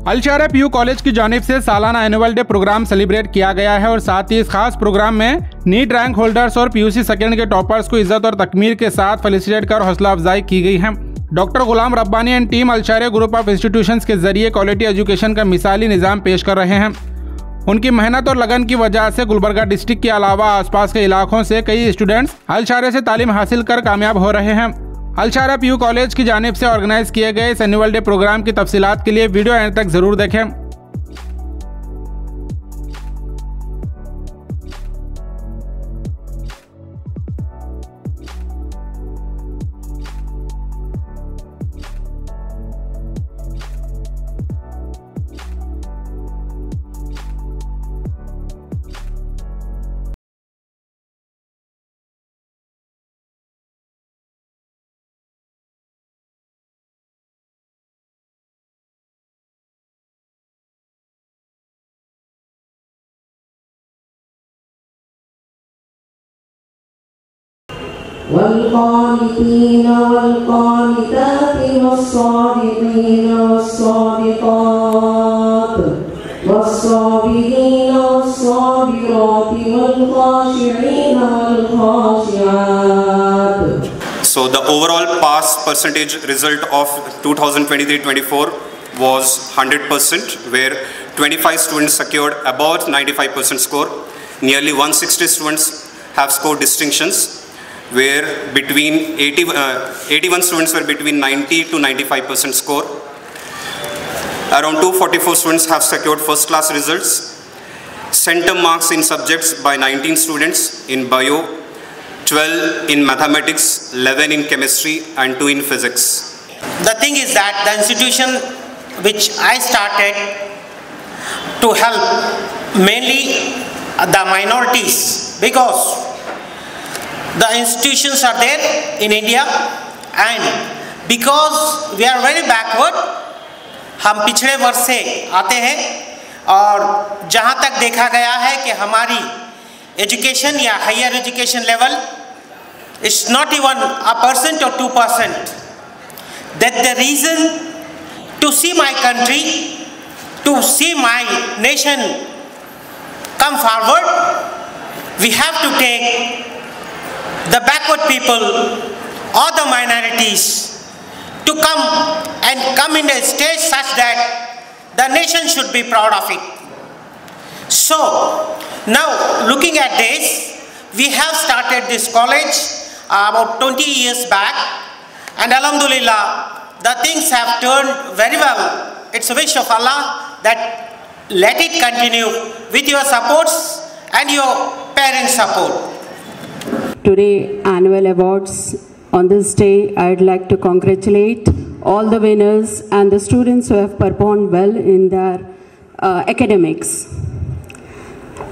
अलशारा PU college की जानिब से सालाना एनुअल डे प्रोग्राम सेलिब्रेट किया गया है और साथ ही इस खास प्रोग्राम में नीट रैंक होल्डर्स और पीयूसी सेकेंड के टॉपर्स को इज्जत और तकमीर के साथ फेलिसिटेट कर हौसला अफजाई की गई है। Doctor Ghulam Rabbani and team अलशारा ग्रुप ऑफ इंस्टीट्यूशंस के जरिए क्वालिटी एजुकेशन का मिसाली निज़ाम पेश कर रहे हैं। उनकी मेहनत और लगन की वजह से गुलबर्गा डिस्ट्रिक्ट के अलावा आसपास के इलाकों से कई स्टूडेंट्स अलशारा से तालीम हासिल कर कामयाब हो रहे हैं। अलशारा पीयू कॉलेज की जानिब से ऑर्गेनाइज किए गए इस एनुअल डे प्रोग्राम की तफसीलात के लिए वीडियो एंड तक जरूर देखें। والقانتين والقانتات والصادقين والصادقات والصابرين والصابرات والخاشعين والخاشعات. So the overall pass percentage result of 2023-24 was 100%, where 25 students secured about 95% score. Nearly 160 students have scored distinctions, where between 81 students were between 90 to 95% score. Around 244 students have secured first class results. Center marks in subjects by 19 students in bio, 12 in mathematics, 11 in chemistry and 2 in physics. The thing is that the institution which I started to help mainly the minorities, because the institutions are there in India and because we are very backward, हम पिछड़े वर्ग से आते हैं और जहाँ तक देखा गया है कि हमारी एजुकेशन या higher education level is not even 1% or 2%. That the reason to see my country, to see my nation come forward, we have to take the backward people or the minorities to come in a stage such that the nation should be proud of it. So now looking at this, we have started this college about 20 years back, and alhamdulillah the things have turned very well. It's a wish of Allah that let it continue with your supports and your parents' support. Today annual awards. On this day I'd like to congratulate all the winners and the students who have performed well in their academics.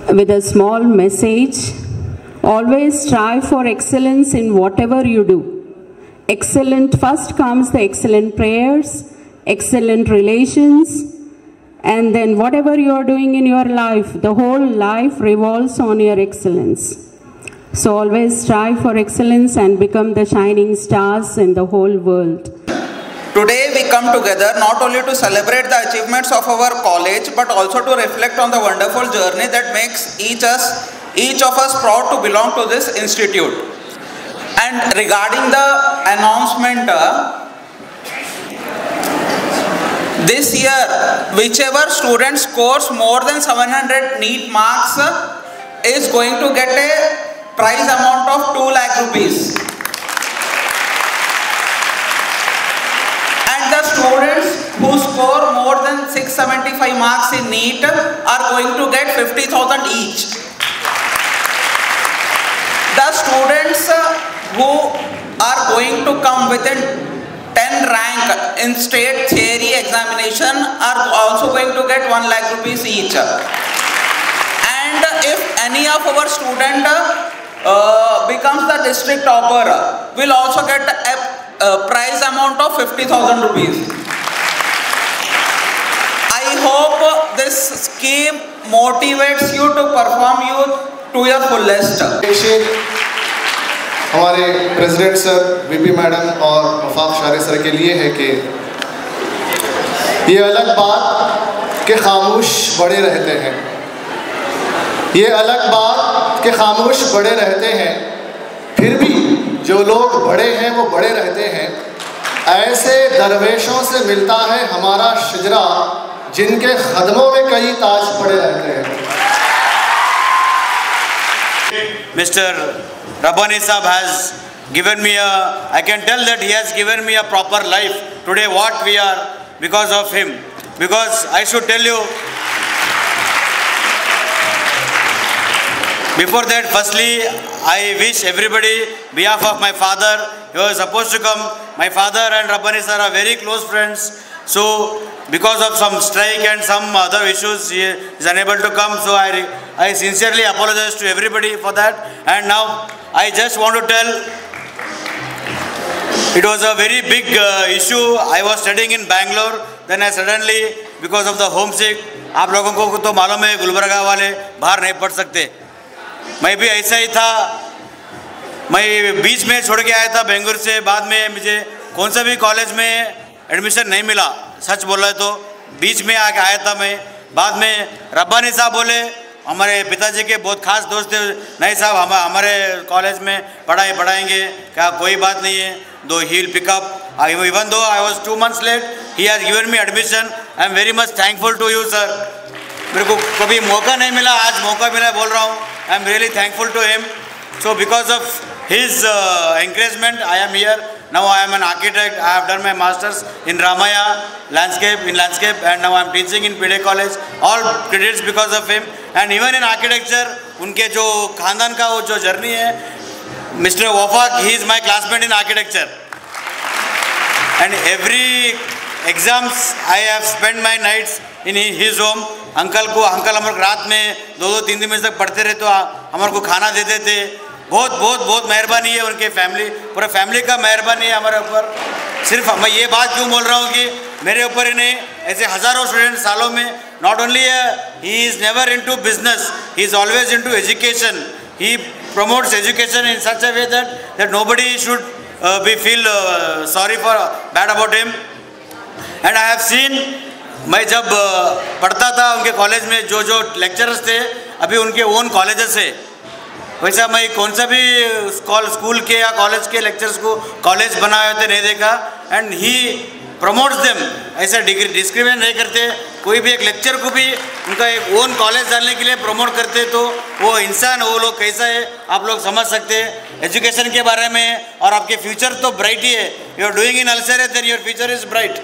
With a small message, always strive for excellence in whatever you do. Excellent, first comes the excellent prayers, excellent relations, and then whatever you are doing in your life, the whole life revolves on your excellence. So always strive for excellence and become the shining stars in the whole world. Today we come together not only to celebrate the achievements of our college, but also to reflect on the wonderful journey that makes each of us proud to belong to this institute. And regarding the announcement, this year whichever student scores more than 700 NEET marks is going to get a prize amount of 2 lakh rupees. And the students who score more than 675 marks in NEET are going to get 50,000 each. The students who are going to come within 10 rank in state theory examination are also going to get 1 lakh rupees each. And if any of our student becomes the district topper, will also get a prize amount of 50,000 rupees. I hope this scheme motivates you to perform to your fullest. हमारे president sir, VP madam और वफाक शारे sir के लिए है कि ये अलग बात कि खामोश बड़े रहते हैं, ये अलग बात कि खामोश बड़े रहते हैं, फिर भी जो लोग बड़े हैं वो बड़े रहते हैं। ऐसे दरवेशों से मिलता है हमारा शजरा, जिनके कदमों में कई ताज पड़े रहते हैं। Mr. Rabbani Sahab has given me I can tell that he has given me a proper life. Today what we are because of him. Because I should tell you, before that, firstly, I wish everybody, behalf of my father, he was supposed to come. My father and Rabbani sir are very close friends. So, because of some strike and some other issues, he is unable to come. So, I sincerely apologize to everybody for that. And now, I just want to tell, it was a very big issue. I was studying in Bangalore. Then I suddenly, because of the homesick, आप लोगों को तो मालूम है गुलबर्गा वाले बाहर नहीं पढ़ सकते। मैं भी ऐसा ही था, मैं बीच में छोड़ के आया था बेंगलुरु से। बाद में मुझे कौन सा भी कॉलेज में एडमिशन नहीं मिला, सच बोल रहे तो बीच में आके आया था मैं। बाद में रब्बानी साहब बोले, हमारे पिताजी के बहुत खास दोस्त थे, नहीं साहब हम हमारे कॉलेज में पढ़ाएंगे, क्या कोई बात नहीं है, though he will pick up. Even though I was 2 months late, he has given me admission. I am very much thankful to you sir. मेरे को कभी मौका नहीं मिला, आज मौका मिला, बोल रहा हूँ। I am really thankful to him. So because of his encouragement, I am here. Now I am an architect. I have done my masters in Ramaya landscape, and now I am teaching in PD College. All credits because of him. And even in architecture, उनके जो खानदान का वो जो journey है, Mr. Wafaq, he is my classmate in architecture. And every exams I have spent my nights in his home. Uncle हमारे रात में 2-3 दिन तक पढ़ते रहे, तो हमारे को खाना देते थे। बहुत मेहरबानी है उनके फैमिली, पूरा फैमिली का मेहरबानी है हमारे ऊपर। सिर्फ मैं ये बात क्यों बोल रहा हूँ कि मेरे ऊपर ही नहीं, ऐसे हज़ारों स्टूडेंट सालों में, not only he is never into business, he is always into education. He promotes education in such a way that nobody should feel sorry for bad about him. And I have seen, मैं जब पढ़ता था उनके college में जो lecturers थे, अभी उनके ओन कॉलेजेस है। वैसा मैं कौन सा भी स्कूल के या कॉलेज के लेक्चर्स को कॉलेज बनाए होते नहीं देखा। एंड ही प्रमोट्स देम, ऐसा डिस्क्रिमिनेट नहीं करते। कोई भी एक लेक्चर को भी उनका एक ओन कॉलेज डालने के लिए प्रमोट करते, तो वो इंसान, वो लोग कैसा है आप लोग समझ सकते हैं एजुकेशन के बारे में। और आपके फ्यूचर तो ब्राइट ही है। You are doing in ulcer, then your future is bright.